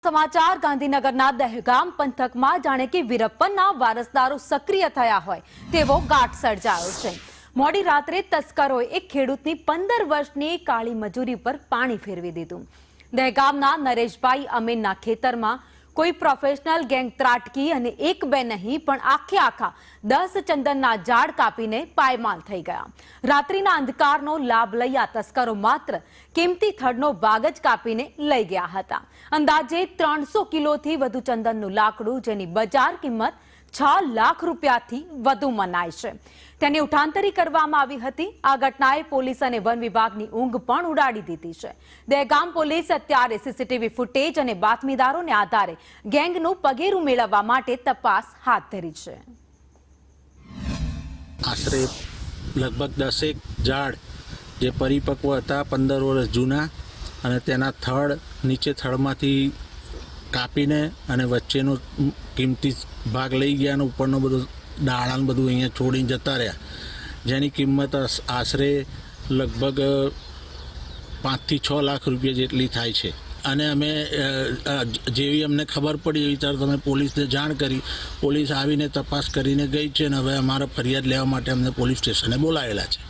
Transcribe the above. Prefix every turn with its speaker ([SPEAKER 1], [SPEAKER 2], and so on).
[SPEAKER 1] समाचार गांधीनगरना दहेगाम पंथकમાં જાણે કે વીરપ્પનના વારસદારો સક્રિય થયા હોય તેવો ગાઢ સર્જાયો છે। મોડી રાત્રે તસ્કરોએ એક ખેડૂતની 15 વર્ષની કાળી મજૂરી પર પાણી ફેરવી દીધું। દહેગામના નરેશભાઈ અમીનના ખેતરમાં કોઈ પ્રોફેશનલ ગેંગ ત્રાટકી અને એક બે નહીં પણ આખા 10 ચંદનના ઝાડ કાપીને પાયમાલ થઈ ગયા। રાત્રિના અંધકારનો લાભ લઈ આ તસ્કરો માત્ર કિંમતી થડનો ભાગ જ કાપીને લઈ ગયા હતા। અંદાજે 300 કિલોથી વધુ ચંદનનું લાકડું જેની બજાર કિંમત 6 લાખ રૂપિયાથી વધુ મનાય છે તેની ઉઠાંતરી કરવામાં આવી હતી। આ ઘટનાએ પોલીસ અને વન વિભાગની ઊંઘ પણ ઉડાડી દીધી છે। દહેગામ પોલીસ અત્યારે સીસીટીવી ફૂટેજ અને બાતમીદારોને આધારે ગેંગનું પગેરું મેળવવા માટે તપાસ હાથ ધરી છે।
[SPEAKER 2] આશરે લગભગ 10 ઝાડ જે પરિપક્વ હતા 15 વર્ષ જૂના અને તેના થડ નીચે થડમાંથી કાપીને અને વચ્ચેનો કિંમતી ભાગ લઈ ગયા અને ઉપરનો બધો ડાળાને બધું અહીંયા છોડીને જતા રહ્યા જેની કિંમત આશરે લગભગ 5 થી 6 લાખ રૂપિયા જેટલી થાય છે। અને અમે જેવી અમને ખબર પડી એવી ત્યારે તમે પોલીસને જાણ કરી, પોલીસ આવીને તપાસ કરીને ગઈ છે અને હવે અમારા ફરિયાદ લેવા માટે અમને પોલીસ સ્ટેશને બોલાવેલા છે।